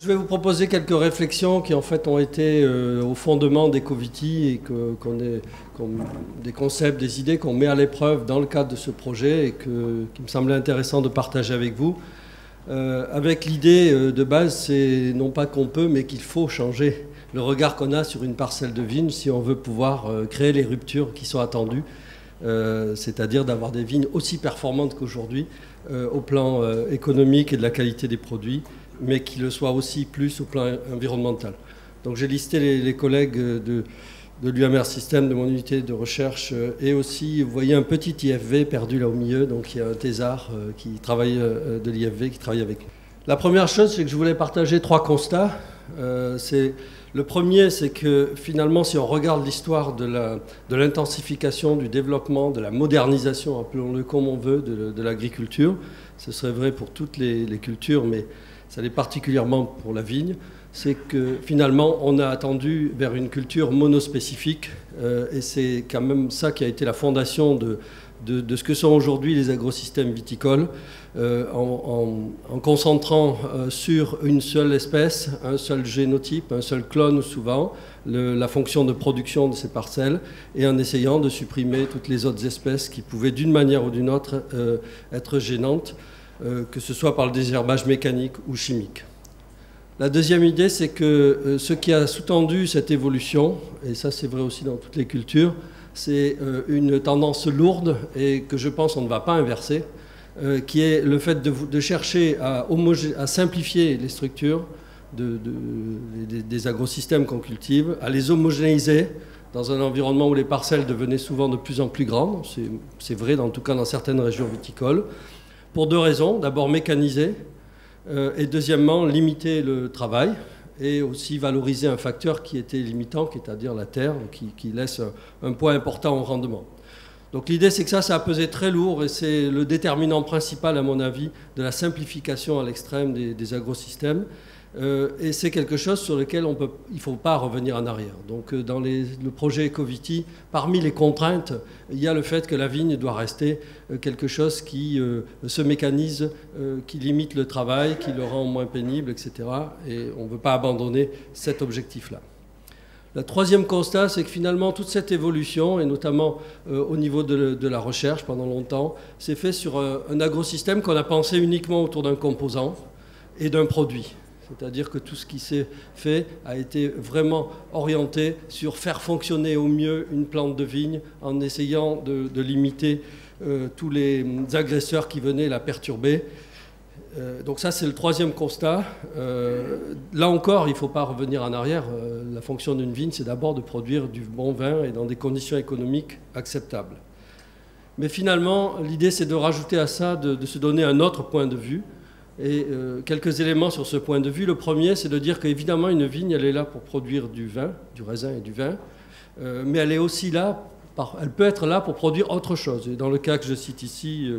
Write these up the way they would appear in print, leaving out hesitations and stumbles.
Je vais vous proposer quelques réflexions qui en fait ont été au fondement d'Ecoviti et des concepts, des idées qu'on met à l'épreuve dans le cadre de ce projet et qui me semblait intéressant de partager avec vous. Avec l'idée de base, c'est non pas qu'on peut, mais qu'il faut changer le regard qu'on a sur une parcelle de vigne si on veut pouvoir créer les ruptures qui sont attendues, c'est-à-dire d'avoir des vignes aussi performantes qu'aujourd'hui au plan économique et de la qualité des produits, mais qui le soit aussi plus au plan environnemental. Donc j'ai listé les collègues de l'UMR System, de mon unité de recherche, et aussi, vous voyez un petit IFV perdu là au milieu, donc il y a un thésard qui travaille de l'IFV, qui travaille avec nous. La première chose, c'est que je voulais partager 3 constats. Le premier, c'est que finalement, si on regarde l'histoire de l'intensification, du développement, de la modernisation, appelons-le comme on veut, de l'agriculture, ce serait vrai pour toutes les cultures, mais ça l'est particulièrement pour la vigne, c'est que finalement on a attendu vers une culture monospécifique et c'est quand même ça qui a été la fondation de ce que sont aujourd'hui les agrosystèmes viticoles en concentrant sur une seule espèce, un seul génotype, un seul clone souvent, la fonction de production de ces parcelles et en essayant de supprimer toutes les autres espèces qui pouvaient d'une manière ou d'une autre être gênantes, que ce soit par le désherbage mécanique ou chimique. La deuxième idée, c'est que ce qui a sous-tendu cette évolution, et ça c'est vrai aussi dans toutes les cultures, c'est une tendance lourde et que je pense on ne va pas inverser, qui est le fait de chercher à simplifier les structures des agrosystèmes qu'on cultive, à les homogénéiser dans un environnement où les parcelles devenaient souvent de plus en plus grandes, c'est vrai en tout cas dans certaines régions viticoles, pour 2 raisons. D'abord mécaniser et deuxièmement limiter le travail et aussi valoriser un facteur qui était limitant, c'est-à-dire la terre, qui laisse un poids important au rendement. Donc l'idée c'est que ça a pesé très lourd et c'est le déterminant principal à mon avis de la simplification à l'extrême des agrosystèmes. Et c'est quelque chose sur lequel il ne faut pas revenir en arrière. Donc dans le projet Ecoviti, parmi les contraintes, il y a le fait que la vigne doit rester quelque chose qui se mécanise, qui limite le travail, qui le rend moins pénible, etc. Et on ne veut pas abandonner cet objectif-là. Le troisième constat, c'est que finalement toute cette évolution, et notamment au niveau de la recherche pendant longtemps, s'est fait sur un agrosystème qu'on a pensé uniquement autour d'un composant et d'un produit. C'est-à-dire que tout ce qui s'est fait a été vraiment orienté sur faire fonctionner au mieux une plante de vigne en essayant de limiter tous les agresseurs qui venaient la perturber. Donc ça, c'est le troisième constat. Là encore, il ne faut pas revenir en arrière. La fonction d'une vigne, c'est d'abord de produire du bon vin et dans des conditions économiques acceptables. Mais finalement, l'idée, c'est de rajouter à ça, de se donner un autre point de vue. Et quelques éléments sur ce point de vue. Le premier, c'est de dire qu'évidemment, une vigne, elle est là pour produire du vin, du raisin et du vin, mais elle est aussi là, elle peut être là pour produire autre chose. Et dans le cas que je cite ici,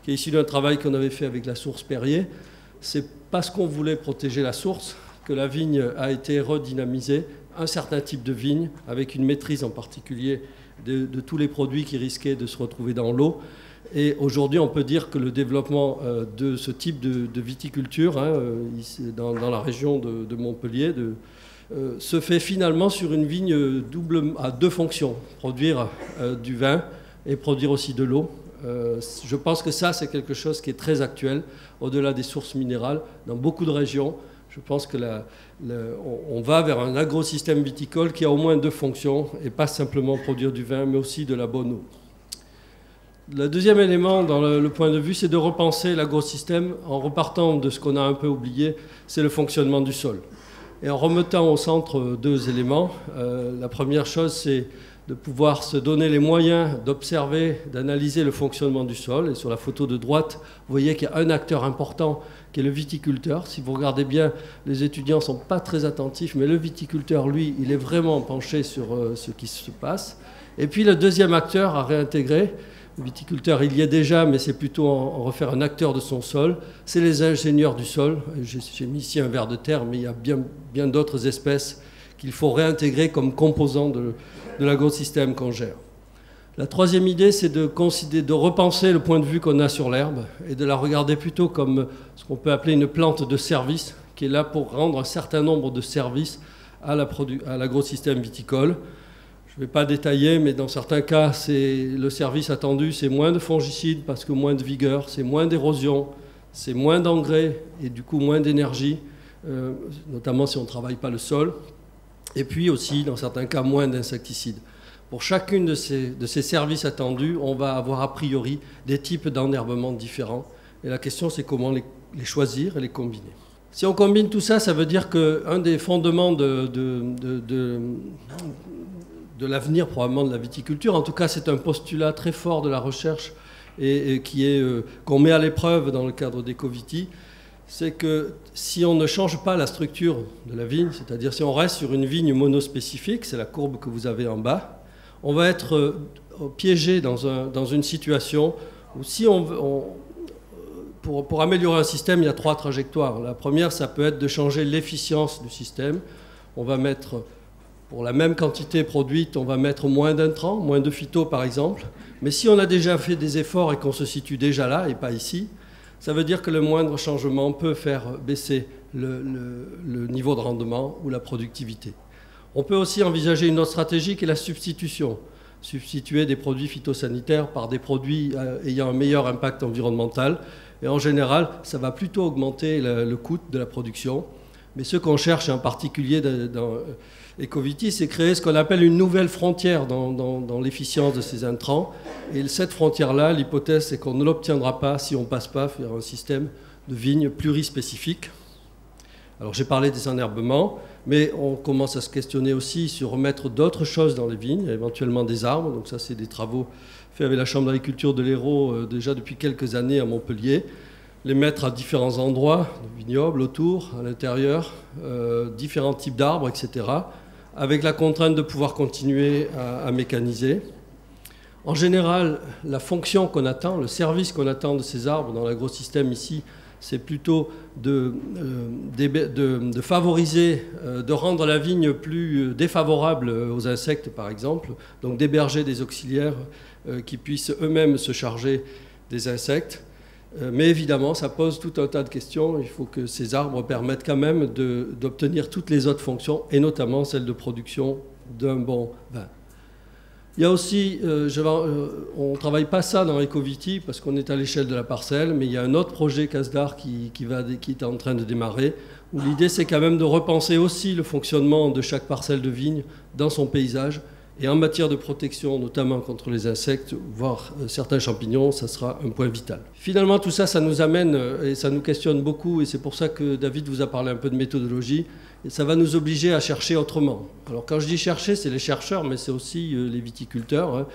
qui est issu d'un travail qu'on avait fait avec la source Perrier, c'est parce qu'on voulait protéger la source que la vigne a été redynamisée, un certain type de vigne, avec une maîtrise en particulier de tous les produits qui risquaient de se retrouver dans l'eau. Et aujourd'hui, on peut dire que le développement de ce type de viticulture, dans la région de Montpellier, se fait finalement sur une vigne à 2 fonctions, produire du vin et produire aussi de l'eau. Je pense que ça, c'est quelque chose qui est très actuel, au-delà des sources minérales. Dans beaucoup de régions, je pense que on va vers un agrosystème viticole qui a au moins 2 fonctions, et pas simplement produire du vin, mais aussi de la bonne eau. Le deuxième élément dans le point de vue, c'est de repenser l'agrosystème en repartant de ce qu'on a un peu oublié, c'est le fonctionnement du sol. Et en remettant au centre 2 éléments. La première chose, c'est de pouvoir se donner les moyens d'observer, d'analyser le fonctionnement du sol. Et sur la photo de droite, vous voyez qu'il y a un acteur important qui est le viticulteur. Si vous regardez bien, les étudiants ne sont pas très attentifs, mais le viticulteur, lui, il est vraiment penché sur ce qui se passe. Et puis le deuxième acteur à réintégrer, le viticulteur, il y est déjà, mais c'est plutôt en refaire un acteur de son sol. C'est les ingénieurs du sol. J'ai mis ici un ver de terre, mais il y a bien d'autres espèces qu'il faut réintégrer comme composants de l'agrosystème qu'on gère. La troisième idée, c'est de repenser le point de vue qu'on a sur l'herbe et de la regarder plutôt comme ce qu'on peut appeler une plante de service qui est là pour rendre un certain nombre de services à l'agrosystème viticole. Je ne vais pas détailler, mais dans certains cas, le service attendu, c'est moins de fongicides parce que moins de vigueur, c'est moins d'érosion, c'est moins d'engrais et du coup moins d'énergie, notamment si on ne travaille pas le sol. Et puis aussi, dans certains cas, moins d'insecticides. Pour chacune de ces services attendus, on va avoir a priori des types d'enherbement différents. Et la question, c'est comment les choisir et les combiner. Si on combine tout ça, ça veut dire qu'un des fondements de l'avenir probablement de la viticulture, en tout cas c'est un postulat très fort de la recherche et qu'on met à l'épreuve dans le cadre d'Ecoviti, c'est que si on ne change pas la structure de la vigne, c'est-à-dire si on reste sur une vigne monospécifique, c'est la courbe que vous avez en bas, on va être piégé dans une situation où si pour améliorer un système, il y a 3 trajectoires. La première, ça peut être de changer l'efficience du système. On va mettre, pour la même quantité produite, on va mettre moins d'intrants, moins de phyto par exemple. Mais si on a déjà fait des efforts et qu'on se situe déjà là et pas ici, ça veut dire que le moindre changement peut faire baisser le niveau de rendement ou la productivité. On peut aussi envisager une autre stratégie qui est la substitution. Substituer des produits phytosanitaires par des produits ayant un meilleur impact environnemental. Et en général, ça va plutôt augmenter le coût de la production. Mais ce qu'on cherche en particulier dans Ecoviti, c'est créer ce qu'on appelle une nouvelle frontière dans l'efficience de ces intrants. Et cette frontière-là, l'hypothèse, c'est qu'on ne l'obtiendra pas si on ne passe pas vers un système de vignes plurispécifiques. Alors j'ai parlé des enherbements, mais on commence à se questionner aussi sur remettre d'autres choses dans les vignes, éventuellement des arbres. Donc ça, c'est des travaux faits avec la Chambre d'agriculture de l'Hérault déjà depuis quelques années à Montpellier. Les mettre à différents endroits, de vignobles, autour, à l'intérieur, différents types d'arbres, etc., avec la contrainte de pouvoir continuer à mécaniser. En général, la fonction qu'on attend, le service qu'on attend de ces arbres dans l'agrosystème ici, c'est plutôt de favoriser, de rendre la vigne plus défavorable aux insectes, par exemple, donc d'héberger des auxiliaires qui puissent eux-mêmes se charger des insectes. Mais évidemment, ça pose tout un tas de questions. Il faut que ces arbres permettent quand même d'obtenir toutes les autres fonctions, et notamment celle de production d'un bon vin. Il y a aussi, on ne travaille pas ça dans Ecoviti parce qu'on est à l'échelle de la parcelle, mais il y a un autre projet CASDAR qui est en train de démarrer, où l'idée c'est quand même de repenser aussi le fonctionnement de chaque parcelle de vigne dans son paysage. Et en matière de protection, notamment contre les insectes, voire certains champignons, ça sera un point vital. Finalement, tout ça, ça nous amène et ça nous questionne beaucoup, et c'est pour ça que David vous a parlé un peu de méthodologie, et ça va nous obliger à chercher autrement. Alors quand je dis chercher, c'est les chercheurs, mais c'est aussi les viticulteurs.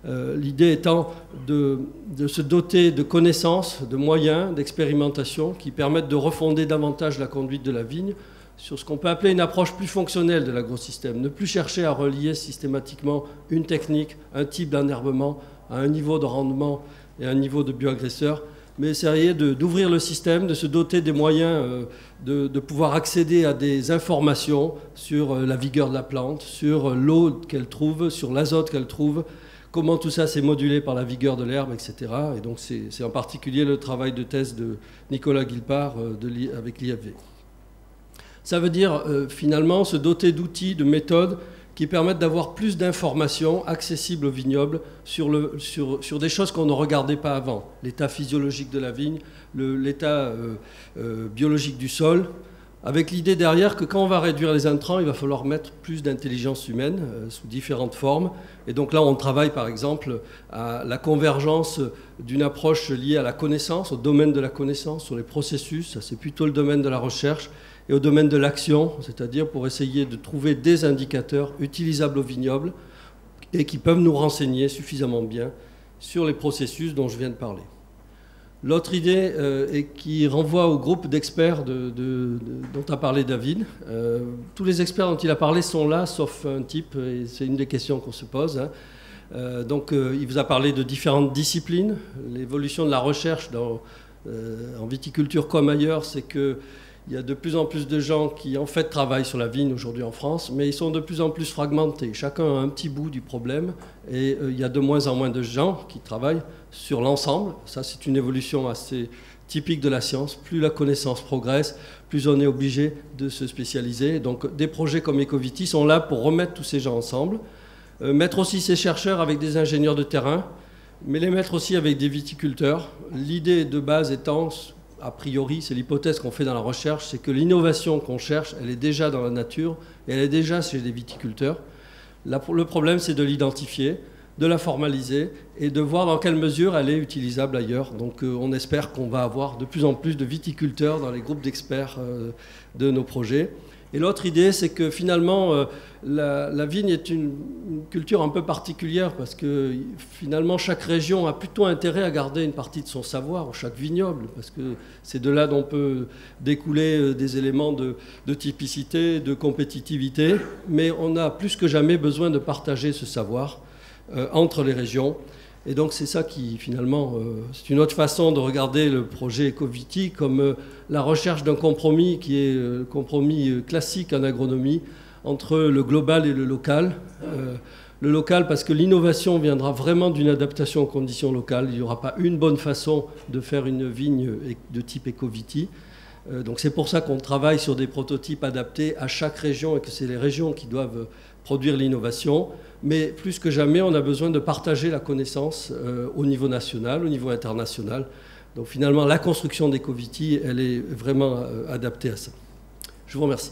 L'idée étant de se doter de connaissances, de moyens, d'expérimentation qui permettent de refonder davantage la conduite de la vigne, sur ce qu'on peut appeler une approche plus fonctionnelle de l'agrosystème. Ne plus chercher à relier systématiquement une technique, un type d'enherbement à un niveau de rendement et un niveau de bioagresseur, mais essayer d'ouvrir le système, de se doter des moyens de pouvoir accéder à des informations sur la vigueur de la plante, sur l'eau qu'elle trouve, sur l'azote qu'elle trouve, comment tout ça s'est modulé par la vigueur de l'herbe, etc. Et donc c'est en particulier le travail de thèse de Nicolas Guillepart avec l'IFV. Ça veut dire finalement se doter d'outils, de méthodes qui permettent d'avoir plus d'informations accessibles aux vignobles sur des choses qu'on ne regardait pas avant. L'état physiologique de la vigne, l'état biologique du sol, avec l'idée derrière que quand on va réduire les intrants, il va falloir mettre plus d'intelligence humaine sous différentes formes. Et donc là, on travaille par exemple à la convergence d'une approche liée à la connaissance, au domaine de la connaissance, sur les processus, ça c'est plutôt le domaine de la recherche, et au domaine de l'action, c'est-à-dire pour essayer de trouver des indicateurs utilisables au vignoble et qui peuvent nous renseigner suffisamment bien sur les processus dont je viens de parler. L'autre idée est qui renvoie au groupe d'experts dont a parlé David. Tous les experts dont il a parlé sont là, sauf un type, et c'est une des questions qu'on se pose. Donc il vous a parlé de différentes disciplines. L'évolution de la recherche en viticulture comme ailleurs, c'est que il y a de plus en plus de gens qui, en fait, travaillent sur la vigne aujourd'hui en France, mais ils sont de plus en plus fragmentés. Chacun a un petit bout du problème et il y a de moins en moins de gens qui travaillent sur l'ensemble. Ça, c'est une évolution assez typique de la science. Plus la connaissance progresse, plus on est obligé de se spécialiser. Donc des projets comme Ecoviti sont là pour remettre tous ces gens ensemble, mettre aussi ces chercheurs avec des ingénieurs de terrain, mais les mettre aussi avec des viticulteurs. L'idée de base étant, a priori, c'est l'hypothèse qu'on fait dans la recherche, c'est que l'innovation qu'on cherche, elle est déjà dans la nature et elle est déjà chez les viticulteurs. Là, le problème, c'est de l'identifier, de la formaliser et de voir dans quelle mesure elle est utilisable ailleurs. Donc on espère qu'on va avoir de plus en plus de viticulteurs dans les groupes d'experts de nos projets. Et l'autre idée, c'est que finalement, la vigne est une culture un peu particulière parce que finalement, chaque région a plutôt intérêt à garder une partie de son savoir, ou chaque vignoble, parce que c'est de là dont peut découler des éléments de typicité, de compétitivité. Mais on a plus que jamais besoin de partager ce savoir entre les régions. Et donc c'est ça qui, finalement, c'est une autre façon de regarder le projet Ecoviti comme la recherche d'un compromis qui est le compromis classique en agronomie entre le global et le local. Le local parce que l'innovation viendra vraiment d'une adaptation aux conditions locales. Il n'y aura pas une bonne façon de faire une vigne de type Ecoviti. Donc c'est pour ça qu'on travaille sur des prototypes adaptés à chaque région et que c'est les régions qui doivent produire l'innovation. Mais plus que jamais, on a besoin de partager la connaissance au niveau national, au niveau international. Donc finalement, la construction d'Ecoviti, elle est vraiment adaptée à ça. Je vous remercie.